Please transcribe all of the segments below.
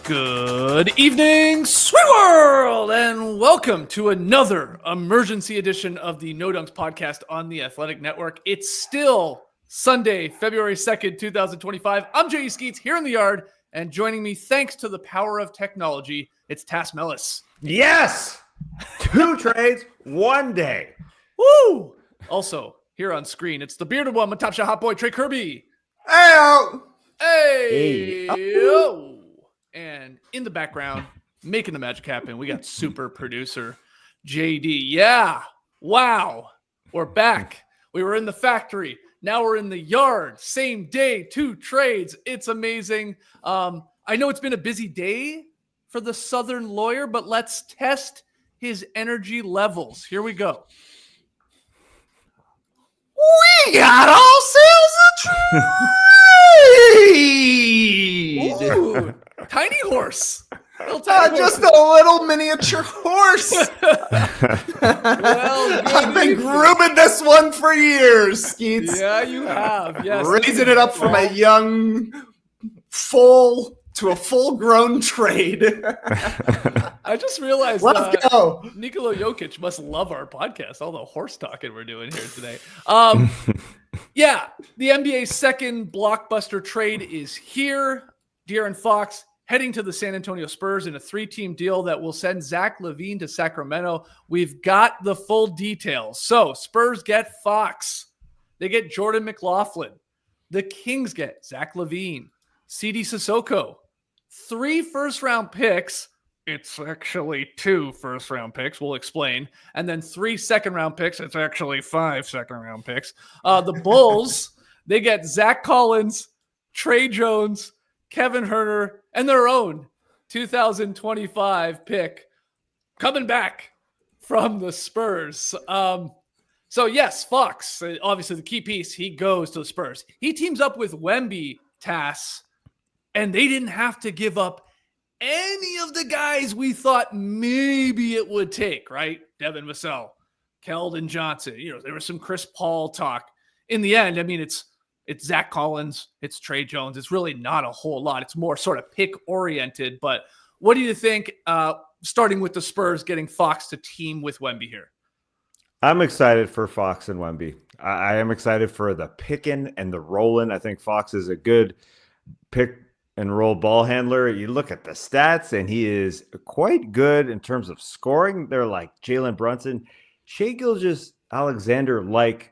Good evening, Sweet World, and welcome to another emergency edition of the No Dunks podcast on the Athletic Network. It's still Sunday, February 2nd, 2025. I'm Jay Skeets here in the yard, and joining me, thanks to the power of technology, it's Tass Mellis. Yes! 2 trades, 1 day. Woo! Also, here on screen, it's the bearded one, my top shot hot boy, Trey Kirby. Hey! Yo! And in the background, making the magic happen, we got super producer JD. Yeah. Wow. We're back. We were in the factory. Now we're in the yard. Same day, 2 trades. It's amazing. I know it's been a busy day for the Southern lawyer, but let's test his energy levels. Here we go. We got all sales a trade. Ooh, tiny horse. Tiny Just a little miniature horse. Well, I've been grooming this one for years, Skeets. Yeah, you have. Yes. Raising it up from a young full to a full-grown trade. I just realized Let's go. Nikola Jokic must love our podcast, all the horse talking we're doing here today. Yeah, the NBA's second blockbuster trade is here. De'Aaron Fox heading to the San Antonio Spurs in a 3-team deal that will send Zach LaVine to Sacramento. We've got the full details. So Spurs get Fox. They get Jordan McLaughlin. The Kings get Zach LaVine, CD Sissoko, 3 first-round picks. It's actually 2 first-round picks. We'll explain. And then 3 second-round picks. It's actually 5 second-round picks. The Bulls, they get Zach Collins, Trey Jones, Kevin Huerter, and their own 2025 pick coming back from the Spurs. So yes, Fox, obviously the key piece, he goes to the Spurs. He teams up with Wemby, Tass, and they didn't have to give up any of the guys we thought maybe it would take, right? Devin Vassell, Keldon Johnson. There was some Chris Paul talk. In the end, I mean, it's Zach Collins, it's Trey Jones. It's really not a whole lot. It's more sort of pick-oriented. But what do you think, starting with the Spurs getting Fox to team with Wemby here? I'm excited for Fox and Wemby. I am excited for the picking and the rolling. I think Fox is a good pick and roll ball handler. You look at the stats, and he is quite good in terms of scoring. They're like Jalen Brunson, Shai Gilgeous-Alexander, like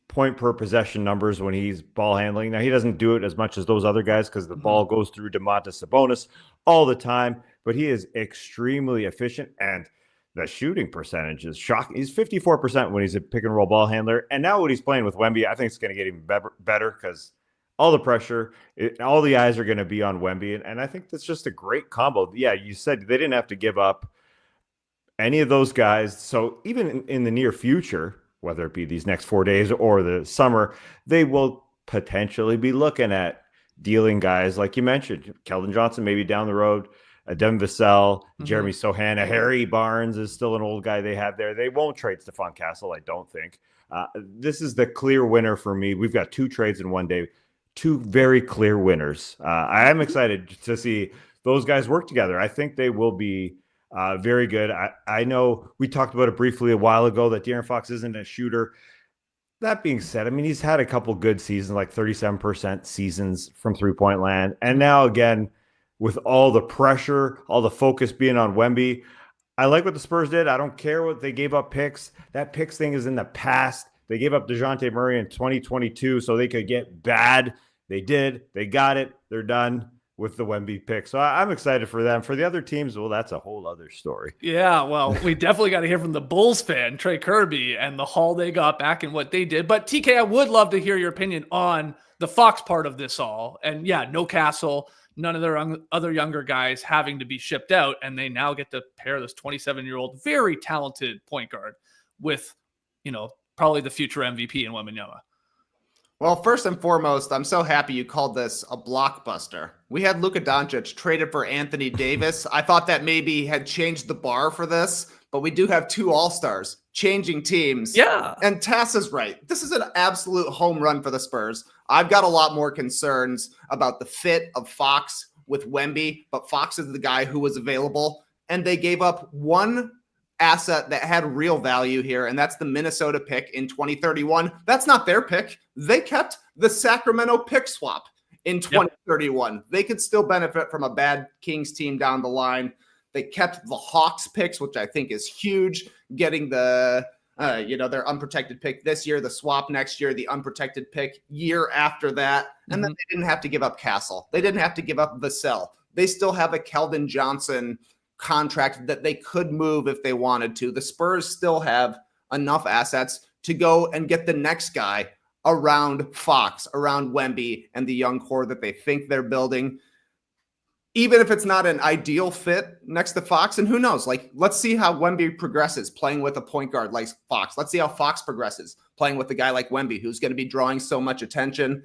point per possession numbers when he's ball handling. Now, he doesn't do it as much as those other guys because the ball goes through Domantas Sabonis all the time, but he is extremely efficient, and the shooting percentage is shocking. He's 54% when he's a pick and roll ball handler, and now when he's playing with Wemby, I think it's going to get even better because all the pressure, all the eyes are going to be on Wemby, and I think that's just a great combo. Yeah, you said they didn't have to give up any of those guys, so even in the near future, whether it be these next 4 days or the summer, they will potentially be looking at dealing guys like you mentioned, Keldon Johnson maybe down the road, Devin Vassell, Jeremy Sohan, Harry Barnes is still an old guy they have there. They won't trade Stephon Castle, I don't think. This is the clear winner for me. We've got 2 trades in 1 day, 2 very clear winners. I am excited to see those guys work together. I think they will be very good. I know we talked about it briefly a while ago that De'Aaron Fox isn't a shooter. That being said, I mean, he's had a couple good seasons, like 37% seasons from three-point land. And now, again, with all the pressure, all the focus being on Wemby, I like what the Spurs did. I don't care what they gave up picks. That picks thing is in the past. They gave up DeJounte Murray in 2022 so they could get bad. They did. They got it. They're done with the Wemby pick. So I'm excited for them. For the other teams, well, that's a whole other story. Yeah, well, we definitely got to hear from the Bulls fan, Trey Kirby, and the haul they got back and what they did. But TK, I would love to hear your opinion on the Fox part of this all. And yeah, no Castle, none of their other younger guys having to be shipped out. And they now get to pair this 27-year-old, very talented point guard with, probably the future MVP in Wembanyama. Well, first and foremost, I'm so happy you called this a blockbuster. We had Luka Doncic traded for Anthony Davis. I thought that maybe had changed the bar for this, but we do have 2 All-Stars changing teams. Yeah. And Tass is right. This is an absolute home run for the Spurs. I've got a lot more concerns about the fit of Fox with Wemby, but Fox is the guy who was available. And they gave up one asset that had real value here, and that's the Minnesota pick in 2031. That's not their pick. They kept the Sacramento pick swap in 2031. Yep. They could still benefit from a bad Kings team down the line. They kept the Hawks picks, which I think is huge, getting the their unprotected pick this year, the swap next year, the unprotected pick year after that. And then they didn't have to give up Castle. They didn't have to give up Vassell. They still have a Keldon Johnson contract that they could move if they wanted to. The Spurs still have enough assets to go and get the next guy around Fox, around Wemby, and the young core that they think they're building. Even if it's not an ideal fit next to Fox, and who knows, like, let's see how Wemby progresses playing with a point guard like Fox. Let's see how Fox progresses playing with a guy like Wemby, who's going to be drawing so much attention.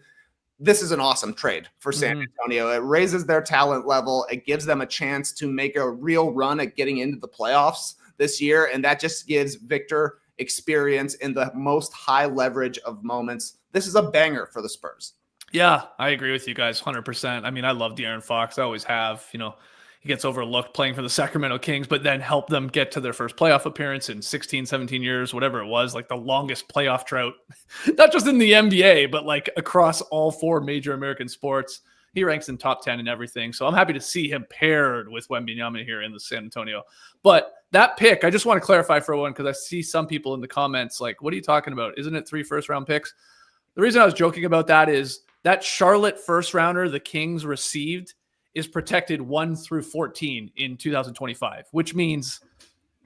This is an awesome trade for San Antonio. It raises their talent level. It gives them a chance to make a real run at getting into the playoffs this year. And that just gives Victor experience in the most high leverage of moments. This is a banger for the Spurs. Yeah, I agree with you guys 100%. I mean, I love De'Aaron Fox. I always have. You know, he gets overlooked playing for the Sacramento Kings, but then help them get to their first playoff appearance in 16, 17 years, whatever it was, like the longest playoff drought, not just in the NBA, but like across all four major American sports. He ranks in top 10 and everything. So I'm happy to see him paired with Wembanyama here in the San Antonio. But that pick, I just want to clarify for one, because I see some people in the comments like, what are you talking about? Isn't it 3 first-round picks? The reason I was joking about that is that Charlotte first rounder the Kings received is protected 1 through 14 in 2025, which means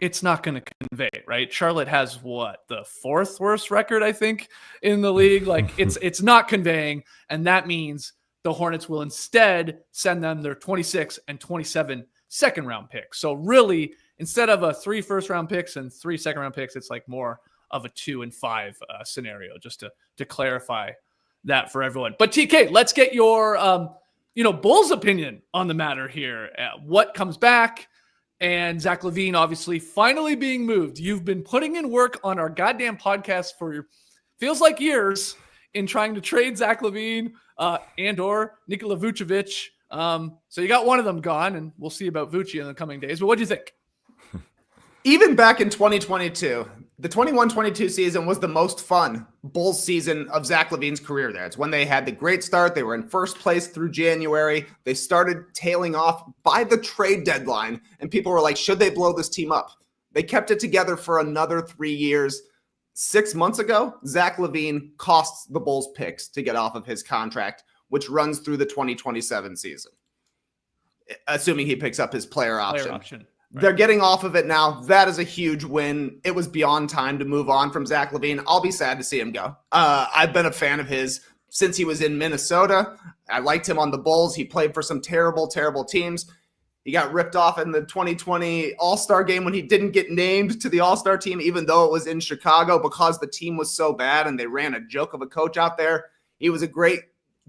it's not going to convey, right? Charlotte has what, the 4th worst record, I think, in the league. Like it's not conveying. And that means the Hornets will instead send them their 26 and 27 second round picks. So really, instead of a 3 first round picks and 3 second round picks, it's like more of a 2 and 5 scenario, just to clarify that for everyone. But TK, let's get your Bulls opinion on the matter here. What comes back, and Zach LaVine obviously finally being moved. You've been putting in work on our goddamn podcast for feels like years in trying to trade Zach LaVine and or Nikola Vucevic. So you got one of them gone, and we'll see about Vucci in the coming days. But what do you think? Even back in 2022, the 21-22 season was the most fun Bulls season of Zach LaVine's career there. It's when they had the great start. They were in first place through January. They started tailing off by the trade deadline, and people were like, should they blow this team up? They kept it together for another 3 years. 6 months ago, Zach LaVine costs the Bulls picks to get off of his contract, which runs through the 2027 season, assuming he picks up his player option. Right. They're getting off of it now. That is a huge win. It was beyond time to move on from Zach LaVine. I'll be sad to see him go. I've been a fan of his since he was in Minnesota. I liked him on the Bulls. He played for some terrible, terrible teams. He got ripped off in the 2020 All-Star game when he didn't get named to the All-Star team, even though it was in Chicago, because the team was so bad and they ran a joke of a coach out there. He was a great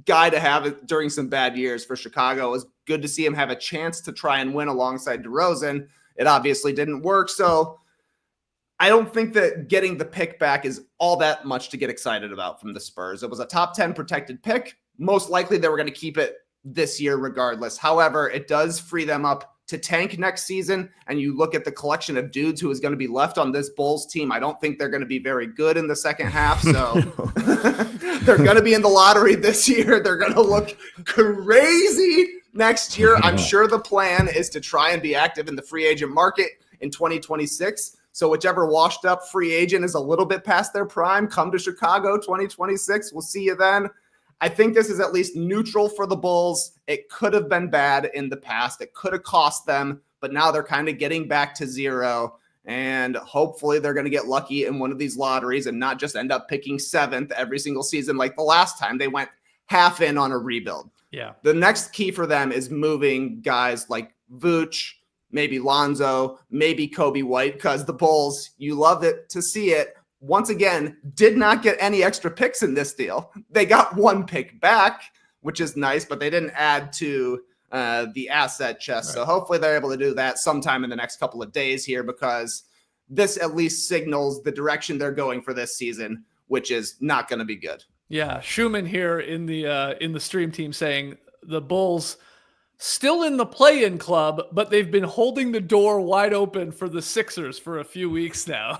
guy to have during some bad years for Chicago. It was good to see him have a chance to try and win alongside DeRozan. It obviously didn't work. So I don't think that getting the pick back is all that much to get excited about from the Spurs. It was a top 10 protected pick. Most likely they were going to keep it this year regardless. However, it does free them up to tank next season. And you look at the collection of dudes who is going to be left on this Bulls team. I don't think they're going to be very good in the second half. So they're going to be in the lottery this year. They're going to look crazy next year. I'm sure the plan is to try and be active in the free agent market in 2026. So whichever washed up free agent is a little bit past their prime, come to Chicago 2026. We'll see you then. I think this is at least neutral for the Bulls. It could have been bad in the past. It could have cost them, but now they're kind of getting back to zero. And hopefully they're going to get lucky in one of these lotteries and not just end up picking 7th every single season like the last time they went half in on a rebuild. Yeah. The next key for them is moving guys like Vooch, maybe Lonzo, maybe Kobe White, because the Bulls, you love it to see it, once again, did not get any extra picks in this deal. They got 1 pick back, which is nice, but they didn't add to the asset chest. Right. So hopefully they're able to do that sometime in the next couple of days here, because this at least signals the direction they're going for this season, which is not going to be good. Yeah, Schumann here in the stream team saying the Bulls still in the play-in club, but they've been holding the door wide open for the Sixers for a few weeks now.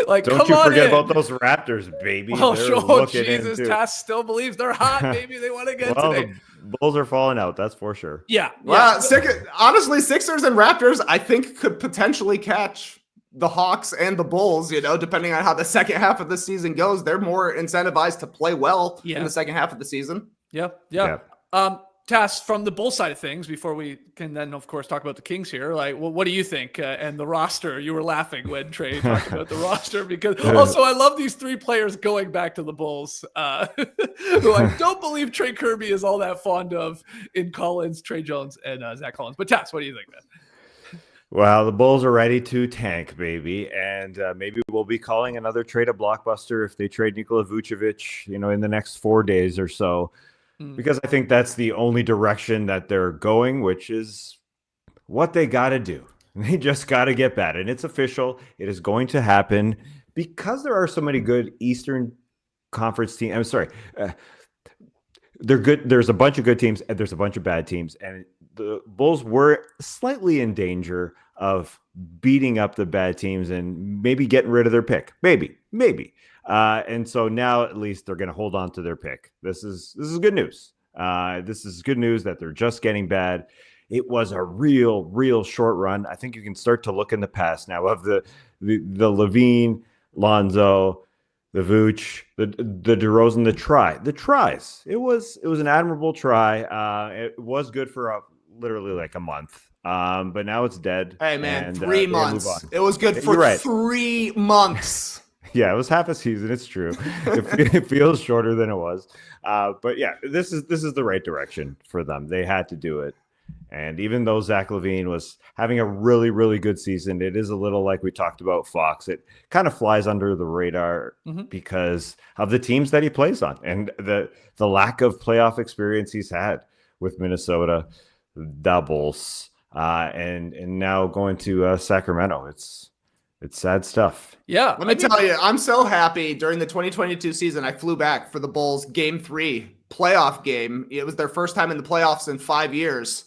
Like, Don't come you on forget in. about those Raptors, baby. Oh, They're sure. looking Jesus, into. Tass still believes they're hot, baby. They want to get Well, today. the Bulls are falling out. That's for sure. Yeah. Well, honestly, Sixers and Raptors, I think, could potentially catch the Hawks and the Bulls, you know, depending on how the second half of the season goes. They're more incentivized to play well in the second half of the season. Yeah. Tass, from the Bull side of things, before we can then, of course, talk about the Kings here, like, well, what do you think? And the roster, you were laughing when Trey talked about the roster, because also I love these three players going back to the Bulls, who I don't believe Trey Kirby is all that fond of in Collins, Trey Jones, and Zach Collins. But Tass, what do you think, man? Well, the Bulls are ready to tank, baby, and maybe we'll be calling another trade a blockbuster if they trade Nikola Vucevic, you know, in the next 4 days or so. Because I think that's the only direction that they're going, which is what they got to do. They just got to get bad. And it's official. It is going to happen because there are so many good Eastern Conference teams. I'm sorry. They're good. There's a bunch of good teams and there's a bunch of bad teams. And the Bulls were slightly in danger of beating up the bad teams and maybe getting rid of their pick. Maybe. And so now at least they're going to hold on to their pick. This is good news. This is good news that they're just getting bad. It was a real short run. I think you can start to look in the past now of the LaVine, Lonzo, the Vooch, the DeRozan, the tries. It was an admirable try. It was good for literally like a month. But now it's dead. Hey man, and, 3 months. It was good for 3 months. Yeah, it was half a season. It's true. It feels shorter than it was. But yeah, this is the right direction for them. They had to do it. And even though Zach LaVine was having a really good season, it is a little like we talked about Fox. It kind of flies under the radar because of the teams that he plays on and the lack of playoff experience he's had with Minnesota, the Bulls, and now going to Sacramento. It's sad stuff. Yeah. Let me tell you, I'm so happy during the 2022 season. I flew back for the Bulls Game 3 playoff game. It was their first time in the playoffs in 5 years.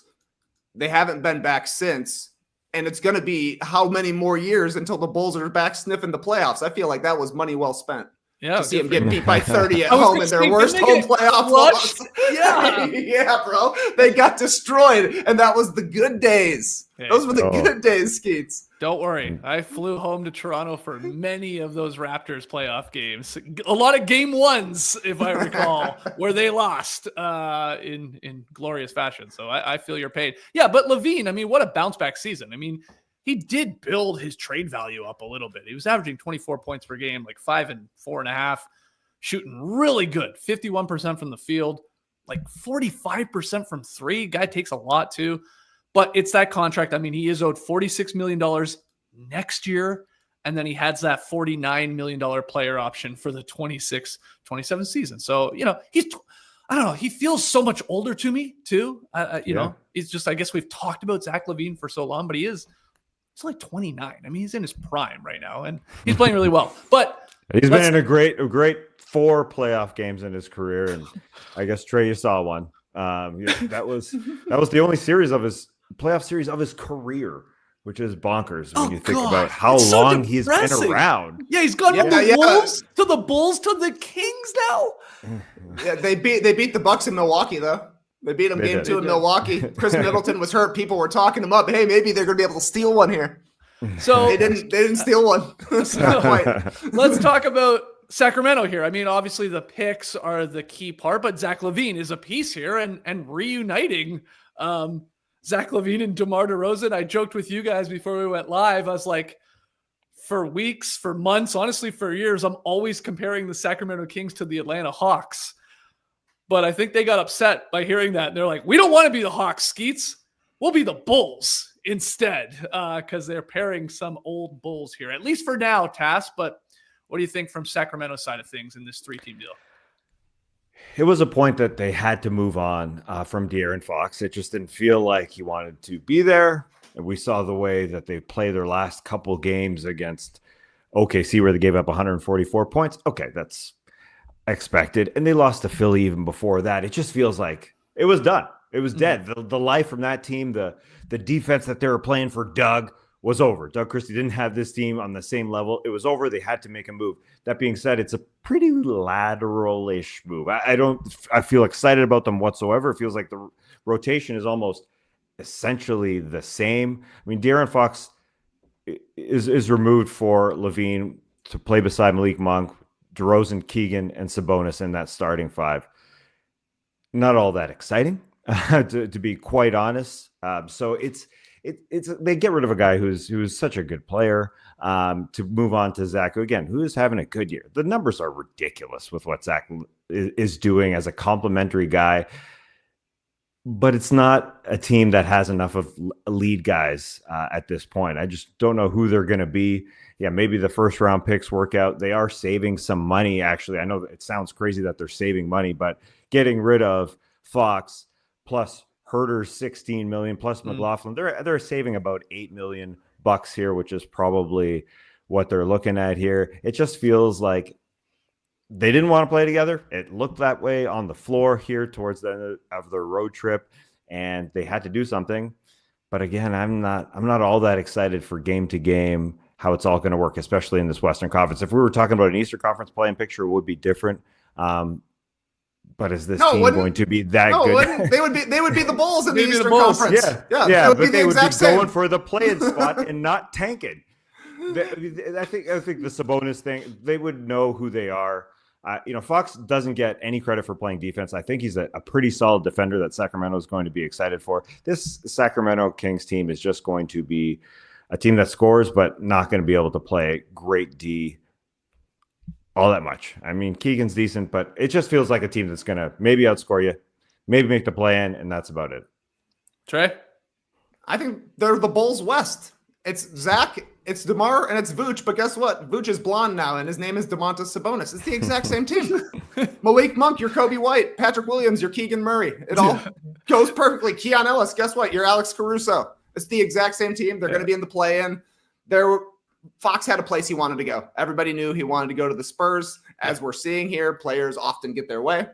They haven't been back since. And it's going to be how many more years until the Bulls are back sniffing the playoffs? I feel like that was money well spent. Yeah, to see them get beat by 30 at home in their worst home playoff loss. Yeah, bro. They got destroyed, and that was the good days. Those were the good days, Skeets. Don't worry. I flew home to Toronto for many of those Raptors playoff games. A lot of game ones, if I recall, where they lost in glorious fashion. So I feel your pain. Yeah, but LaVine, I mean, what a bounce back season. I mean, he did build his trade value up a little bit. He was averaging 24 points per game, like 5 and 4.5, shooting really good. 51% from the field, like 45% from three. Guy takes a lot too, but it's that contract. I mean, he is owed $46 million next year. And then he has that $49 million player option for the 26-27 season. So, you know, I don't know. He feels so much older to me too. You know, it's just, I guess we've talked about Zach LaVine for so long, but he's like 29. I mean, he's in his prime right now, and he's playing really well. But he's been in a great 4 playoff games in his career, and I guess Trey, you saw one. That was the only playoff series of his career, which is bonkers when you think about how long he's been around. Yeah, he's gone from the Wolves to the Bulls to the Kings now. Yeah, they beat the Bucks in Milwaukee though. They beat them game 2 in Milwaukee. Chris Middleton was hurt. People were talking him up. Hey, maybe they're going to be able to steal one here. So they didn't steal one. Let's talk about Sacramento here. I mean, obviously the picks are the key part, but Zach LaVine is a piece here and reuniting Zach LaVine and DeMar DeRozan. I joked with you guys before we went live. I was like, for weeks, for months, honestly, for years, I'm always comparing the Sacramento Kings to the Atlanta Hawks. But I think they got upset by hearing that. And they're like, we don't want to be the Hawks, Skeets. We'll be the Bulls instead, because they're pairing some old Bulls here, at least for now, Tass. But what do you think from Sacramento's side of things in this 3-team deal? It was a point that they had to move on from De'Aaron Fox. It just didn't feel like he wanted to be there. And we saw the way that they play their last couple games against OKC, where they gave up 144 points. Okay, that's expected. And they lost to Philly even before that. It just feels like it was done. It was dead. The life from that team, the defense that they were playing for Doug was over. Doug Christie didn't have this team on the same level. It was over. They had to make a move. That being said, it's a pretty lateral-ish move. I feel excited about them whatsoever. It feels like the rotation is almost essentially the same. I mean, De'Aaron Fox is removed for LaVine to play beside Malik Monk, DeRozan, Keegan, and Sabonis in that starting five. Not all that exciting, to be quite honest. So it's they get rid of a guy who's such a good player to move on to Zach, again, who is having a good year. The numbers are ridiculous with what Zach is doing as a complimentary guy, but it's not a team that has enough of lead guys at this point. I just don't know who they're going to be. Yeah, maybe the first round picks work out. They are saving some money, actually. I know that it sounds crazy that they're saving money, but getting rid of Fox plus Herter's $16 million plus McLaughlin, they're saving about $8 million here, which is probably what they're looking at here. It just feels like they didn't want to play together. It looked that way on the floor here towards the end of their road trip, and they had to do something. But again, I'm not all that excited for game to game how it's all going to work, especially in this Western Conference. If we were talking about an Eastern Conference playing picture, it would be different. But is this team going to be that good? They would be the Bulls in the Eastern Conference. Yeah, but they would be going for the play-in spot and not tanking. I think the Sabonis thing, they would know who they are. Fox doesn't get any credit for playing defense. I think he's a pretty solid defender that Sacramento is going to be excited for. This Sacramento Kings team is just going to be a team that scores, but not going to be able to play great D all that much. I mean, Keegan's decent, but it just feels like a team that's going to maybe outscore you, maybe make the play-in, and that's about it. Trey? I think they're the Bulls West. It's Zach, it's DeMar, and it's Vooch, but guess what? Vooch is blonde now, and his name is Domantas Sabonis. It's the exact same team. Malik Monk, you're Kobe White. Patrick Williams, you're Keegan Murray. It all goes perfectly. Keon Ellis, guess what? You're Alex Caruso. It's the exact same team. They're going to be in the play-in. Fox had a place he wanted to go. Everybody knew he wanted to go to the Spurs. As we're seeing here, players often get their way,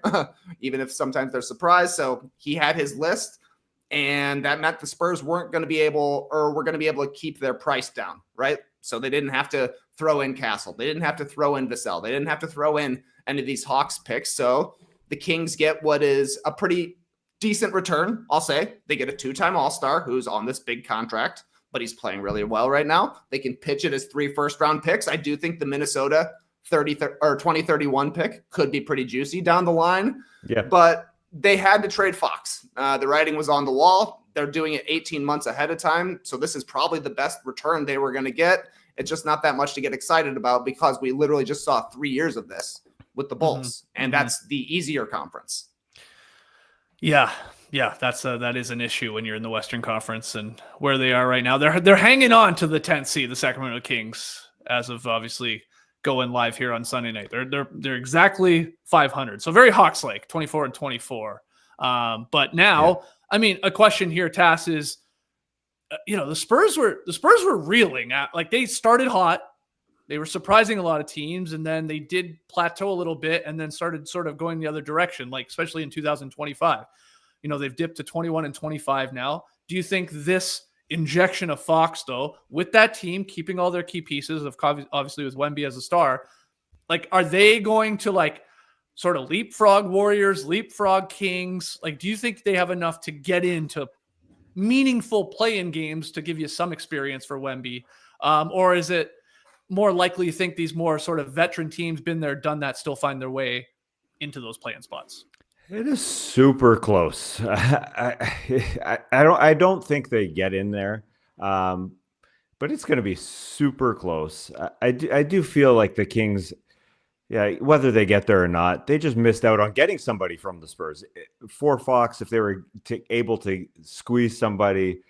even if sometimes they're surprised. So he had his list, and that meant the Spurs weren't going to be able, or were going to be able to keep their price down, right? So they didn't have to throw in Castle. They didn't have to throw in Vassell. They didn't have to throw in any of these Hawks picks. So the Kings get what is a pretty decent return, I'll say. They get a two-time All-Star who's on this big contract, but he's playing really well right now. They can pitch it as 3 first-round picks. I do think the Minnesota 2031 pick could be pretty juicy down the line. Yeah. But they had to trade Fox. The writing was on the wall. They're doing it 18 months ahead of time. So this is probably the best return they were going to get. It's just not that much to get excited about because we literally just saw 3 years of this with the Bulls. And that's the easier conference. Yeah. Yeah, that is an issue when you're in the Western Conference and where they are right now. They're hanging on to the 10th seed, the Sacramento Kings, as of obviously going live here on Sunday night. They're exactly 500, so very Hawks-like, 24-24. But now, I mean, a question here, Tass, is the Spurs were reeling at, like, they started hot. They were surprising a lot of teams, and then they did plateau a little bit and then started sort of going the other direction, like especially in 2025. They've dipped to 21-25 now. Do you think this injection of Fox, though, with that team keeping all their key pieces, of obviously with Wemby as a star, like, are they going to like sort of leapfrog Warriors, leapfrog Kings? Like, do you think they have enough to get into meaningful play-in games to give you some experience for Wemby? Or is it more likely you think these more sort of veteran teams, been there, done that, still find their way into those play-in spots? It is super close. I don't think they get in there, but it's going to be super close. I do feel like the Kings, whether they get there or not, they just missed out on getting somebody from the Spurs. For Fox, if they were able to squeeze somebody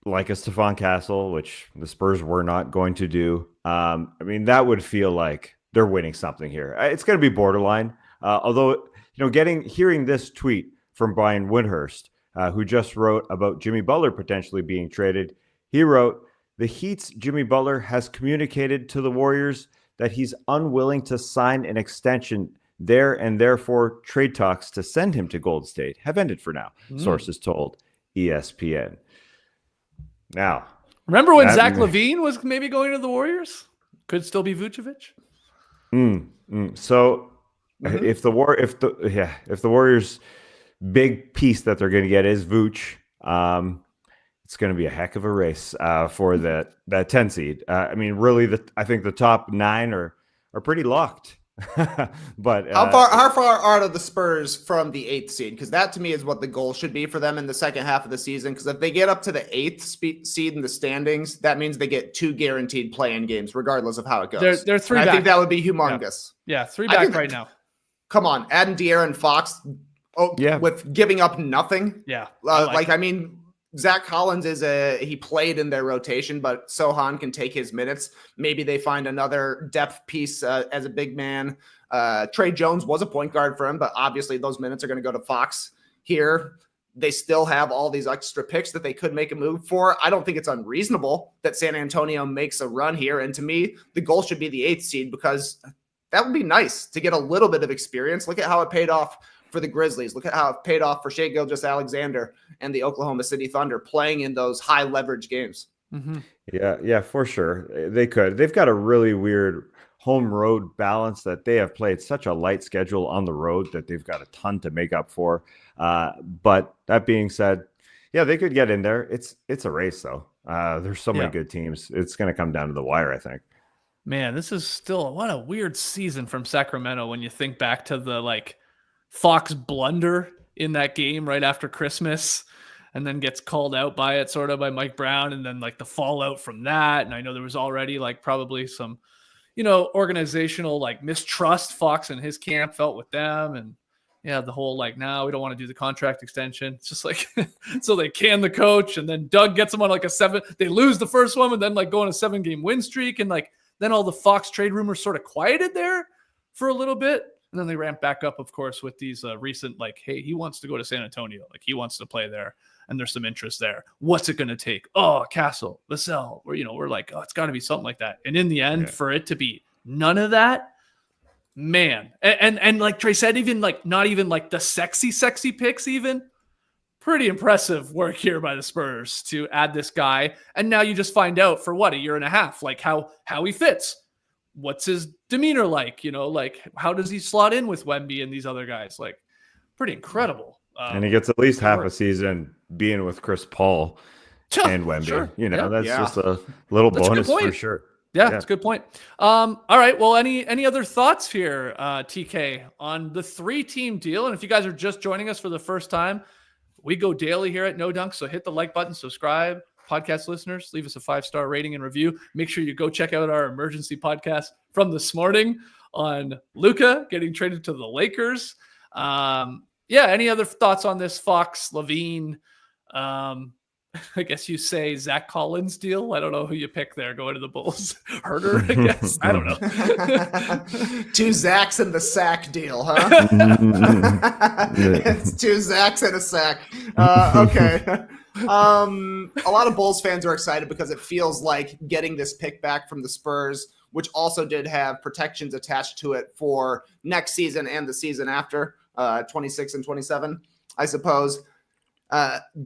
like a Stephon Castle, which the Spurs were not going to do, I mean, that would feel like they're winning something here. It's going to be borderline, although. Hearing this tweet from Brian Windhurst, who just wrote about Jimmy Butler potentially being traded. He wrote, "The Heat's Jimmy Butler has communicated to the Warriors that he's unwilling to sign an extension there, and therefore trade talks to send him to Golden State have ended for now, sources told ESPN. Now, remember when Zach LaVine was maybe going to the Warriors? Could still be Vucevic. So if the Warriors' big piece that they're going to get is Vooch, it's going to be a heck of a race for that 10 seed. I mean, really, I think the top 9 are pretty locked. But how far are the Spurs from the 8th seed? Because that to me is what the goal should be for them in the second half of the season. Because if they get up to the 8th seed in the standings, that means they get 2 guaranteed play-in games, regardless of how it goes. They're 3 back. I think that would be humongous. Yeah 3 back right now. Come on, adding De'Aaron Fox. With giving up nothing. Yeah, I mean, Zach Collins he played in their rotation, but Sohan can take his minutes. Maybe they find another depth piece as a big man. Trey Jones was a point guard for him, but obviously those minutes are going to go to Fox here. They still have all these extra picks that they could make a move for. I don't think it's unreasonable that San Antonio makes a run here. And to me, the goal should be the 8th seed, because that would be nice to get a little bit of experience. Look at how it paid off for the Grizzlies. Look at how it paid off for Shai Gilgeous-Alexander and the Oklahoma City Thunder playing in those high leverage games. Yeah, for sure. They could. They've got a really weird home road balance that they have played such a light schedule on the road that they've got a ton to make up for. But that being said, yeah, they could get in there. It's a race though. There's so many good teams. It's going to come down to the wire, I think. Man, this is still what a weird season from Sacramento when you think back to the Fox blunder in that game right after Christmas, and then gets called out by it sort of by Mike Brown, and then the fallout from that. And I know there was already probably some, organizational mistrust Fox and his camp felt with them. And the whole now we don't want to do the contract extension. It's just so they can the coach, and then Doug gets them on a 7. They lose the first one and then go on a 7-game win streak. And then all the Fox trade rumors sort of quieted there for a little bit. And then they ramped back up, of course, with these recent, hey, he wants to go to San Antonio. He wants to play there. And there's some interest there. What's it going to take? Oh, Castle, Vassell. We're oh, it's got to be something like that. And in the end, for it to be none of that, man. And like Trey said, even not even the sexy picks even. Pretty impressive work here by the Spurs to add this guy. And now you just find out for a year and a half, how he fits. What's his demeanor like? How does he slot in with Wemby and these other guys? Pretty incredible. And he gets at least half a season being with Chris Paul and Wemby. Sure. That's just a little bonus for sure. Yeah, that's a good point. All right. Well, any other thoughts here, TK, on the 3-team deal? And if you guys are just joining us for the first time, we go daily here at No Dunk. So hit the like button, subscribe. Podcast listeners, leave us a 5-star rating and review. Make sure you go check out our emergency podcast from this morning on Luka getting traded to the Lakers. Any other thoughts on this Fox, LaVine? I guess you say Zach Collins deal. I don't know who you pick there going to the Bulls. Herder, I guess. I don't know. 2 Zachs and the sack deal, huh? It's 2 Zachs and a sack. Okay. A lot of Bulls fans are excited because it feels like getting this pick back from the Spurs, which also did have protections attached to it for next season and the season after, 26 and 27, I suppose.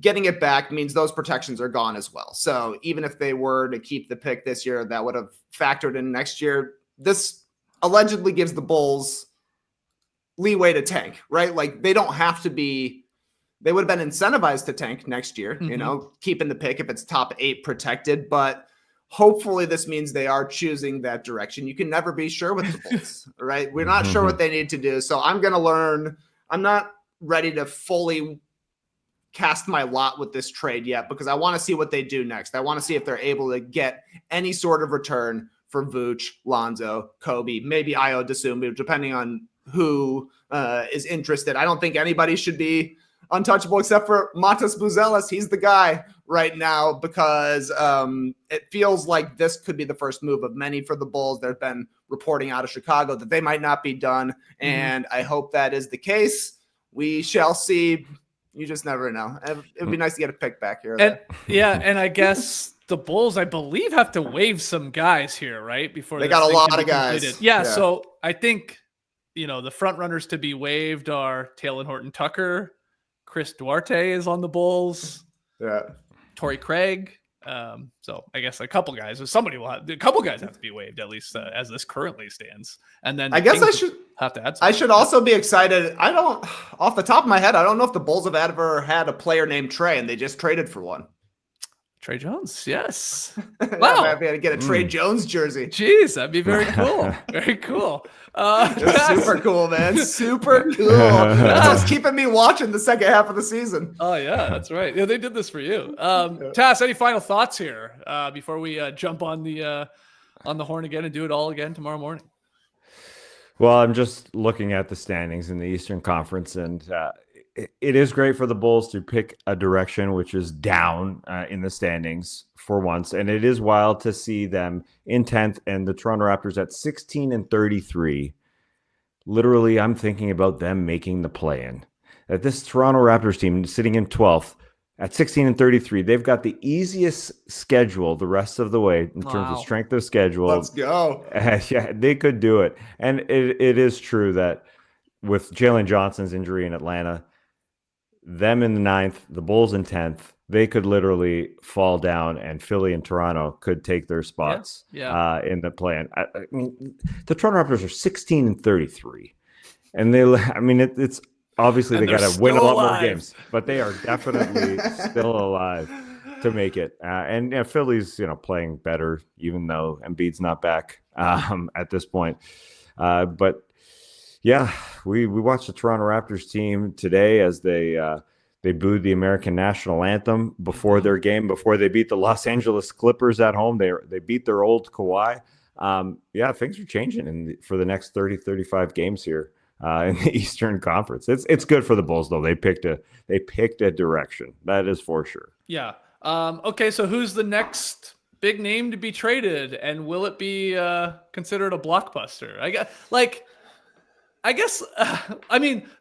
Getting it back means those protections are gone as well. So even if they were to keep the pick this year, that would have factored in next year. This allegedly gives the Bulls leeway to tank, right? They don't have to be. They would have been incentivized to tank next year, keeping the pick if it's top 8 protected. But hopefully this means they are choosing that direction. You can never be sure with the Bulls, right? We're not sure what they need to do. So I'm going to learn. I'm not ready to fully cast my lot with this trade yet because I want to see what they do next. I want to see if they're able to get any sort of return for Vooch, Lonzo, Kobe, maybe Ayo Dosunmu, depending on who is interested. I don't think anybody should be untouchable except for Matas Buzelis. He's the guy right now because it feels like this could be the first move of many for the Bulls. There's been reporting out of Chicago that they might not be done, and I hope that is the case. We shall see. You just never know. It would be nice to get a pick back here. And I guess the Bulls, I believe, have to waive some guys here, right? Before they got a lot of guys. Yeah, so I think the front runners to be waived are Taylor Horton-Tucker, Chris Duarte is on the Bulls, Torrey Craig. So I guess a couple guys have to be waived at least as this currently stands. And then I guess I should have to add. I should also be excited. I don't, off the top of my head, I don't know if the Bulls have ever had a player named Trey and they just traded for one. Trey Jones, yes. Wow, I'm gonna get a Trey Jones jersey. Jeez, that'd be very cool. Very cool. Super cool, man. Super cool. That's what's keeping me watching the second half of the season. Oh yeah, that's right. Yeah, they did this for you. Tass, any final thoughts here before we jump on the horn again and do it all again tomorrow morning? Well, I'm just looking at the standings in the Eastern Conference, and it is great for the Bulls to pick a direction which is down in the standings for once. And it is wild to see them in 10th and the Toronto Raptors at 16-33. Literally, I'm thinking about them making the play-in. That this Toronto Raptors team sitting in 12th at 16-33, they've got the easiest schedule the rest of the way in terms of strength of schedule. Let's go. Yeah, they could do it. And it is true that with Jalen Johnson's injury in Atlanta, them in the 9th, the Bulls in 10th, they could literally fall down, and Philly and Toronto could take their spots in the play-in. I mean, the Toronto Raptors are 16-33, and it's obviously they got to win a lot more games, but they are definitely still alive to make it. And Philly's playing better, even though Embiid's not back at this point. But yeah, we watched the Toronto Raptors team today as they booed the American national anthem before their game, before they beat the Los Angeles Clippers at home. They beat their old Kawhi. Things are changing for the next 30-35 games here in the Eastern Conference. It's good for the Bulls though. They picked a direction. That is for sure. Yeah. Okay, so who's the next big name to be traded, and will it be considered a blockbuster? I guess,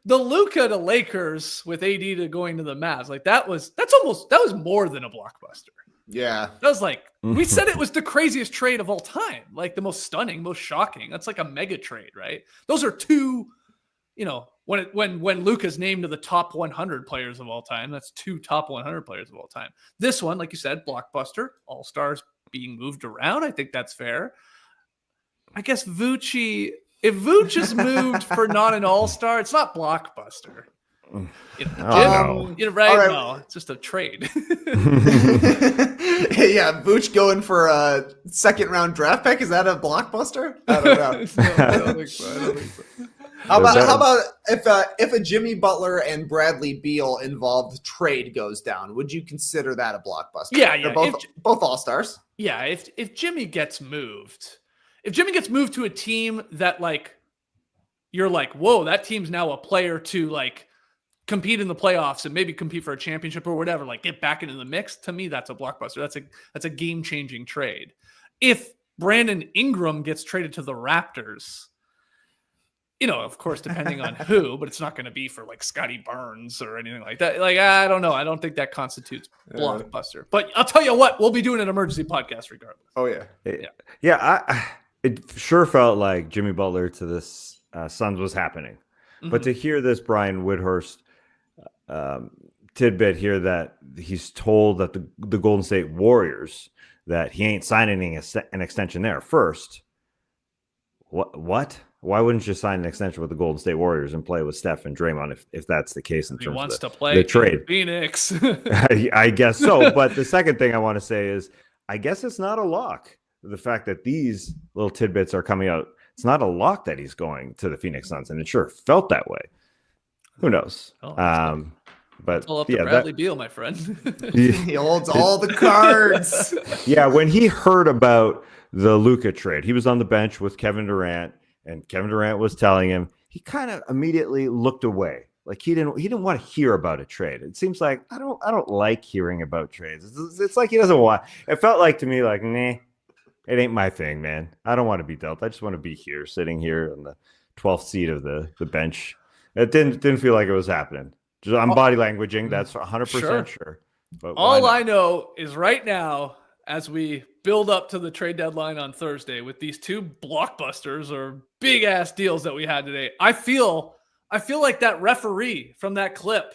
the Luka to Lakers with AD to going to the Mavs, that was more than a blockbuster. Yeah. That was we said it was the craziest trade of all time, the most stunning, most shocking. That's like a mega trade, right? Those are two, when Luka's named to the top 100 players of all time, that's two top 100 players of all time. This one, like you said, blockbuster, all-stars being moved around. I think that's fair. I guess if Vooch is moved for not an all-star, it's not blockbuster. Right? No, it's just a trade. Yeah, Vooch going for a second-round draft pick. Is that a blockbuster? I don't know. No, I don't think so. How about if a Jimmy Butler and Bradley Beal involved trade goes down? Would you consider that a blockbuster? Yeah. They're both all-stars. Yeah, if Jimmy gets moved. If Jimmy gets moved to a team that you're whoa, that team's now a player to compete in the playoffs and maybe compete for a championship or whatever, get back into the mix, to me, that's a blockbuster. That's a game-changing trade. If Brandon Ingram gets traded to the Raptors, of course, depending on who, but it's not going to be for Scotty Barnes or anything like that. I don't know. I don't think that constitutes blockbuster. But I'll tell you what, we'll be doing an emergency podcast regardless. Oh yeah. Yeah. It sure felt like Jimmy Butler to this Suns was happening. Mm-hmm. But to hear this Brian Woodhurst tidbit here that he's told that the Golden State Warriors that he ain't signing an extension there first. What? Why wouldn't you sign an extension with the Golden State Warriors and play with Steph and Draymond if that's the case in terms wants of to play the trade? Phoenix. I guess so. But the second thing I want to say is I guess it's not a lock. The fact that these little tidbits are coming out, it's not a lock that he's going to the Phoenix Suns, and it sure felt that way. Who knows? But pull up the Bradley Beal, my friend. He holds all the cards. Yeah, when he heard about the Luka trade, he was on the bench with Kevin Durant, and Kevin Durant was telling him, he kind of immediately looked away. He didn't want to hear about a trade. It seems like I don't like hearing about trades. It's like he doesn't want. It felt like to me nah. It ain't my thing, man. I don't want to be dealt. I just want to be here, sitting here on the 12th seat of the bench. It didn't feel like it was happening. I'm body languaging. That's 100% sure. But all I know is right now as we build up to the trade deadline on Thursday with these two blockbusters or big ass deals that we had today. I feel like that referee from that clip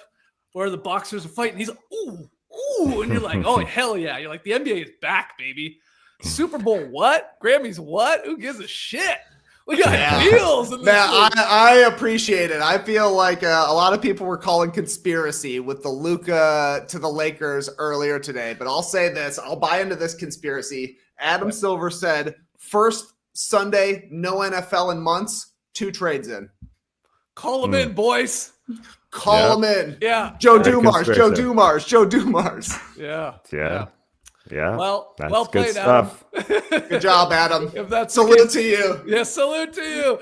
where the boxers are fighting. He's like, ooh, and you're like, oh hell yeah! You're like, the NBA is back, baby. Super Bowl what? Grammys what? Who gives a shit? We got deals. In this I appreciate it. I feel like a lot of people were calling conspiracy with the Luka to the Lakers earlier today, but I'll say this. I'll buy into this conspiracy. Adam Silver said, first Sunday, no NFL in months, 2 trades in. Call them in, boys. Call them in. Yeah. Joe Dumars. Yeah. Well that's played, good stuff. Adam. Good job, Adam. If that's salute to you. Yeah, salute to you.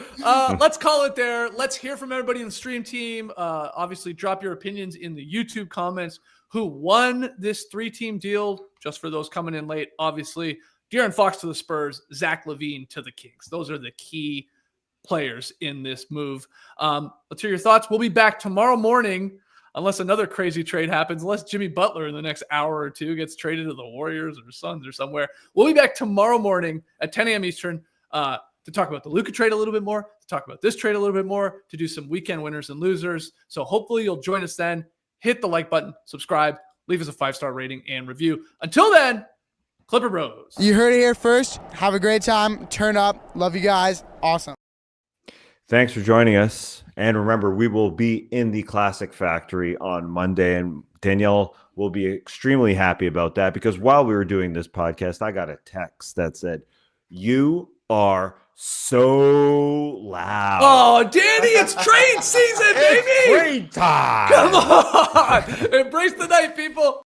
Let's call it there. Let's hear from everybody in the stream team. Obviously, drop your opinions in the YouTube comments. Who won this 3-team deal? Just for those coming in late, obviously, De'Aaron Fox to the Spurs, Zach LaVine to the Kings. Those are the key players in this move. Let's hear your thoughts. We'll be back tomorrow morning. Unless another crazy trade happens, unless Jimmy Butler in the next hour or two gets traded to the Warriors or Suns or somewhere. We'll be back tomorrow morning at 10 a.m. Eastern to talk about the Luka trade a little bit more, to talk about this trade a little bit more, to do some weekend winners and losers. So hopefully you'll join us then. Hit the like button, subscribe, leave us a 5-star rating and review. Until then, Clipper Bros. You heard it here first. Have a great time. Turn up. Love you guys. Awesome. Thanks for joining us. And remember, we will be in the Classic Factory on Monday, and Danielle will be extremely happy about that because while we were doing this podcast, I got a text that said, "You are so loud." Oh, Danny, it's trade season, baby. Trade time. Come on. Embrace the night, people.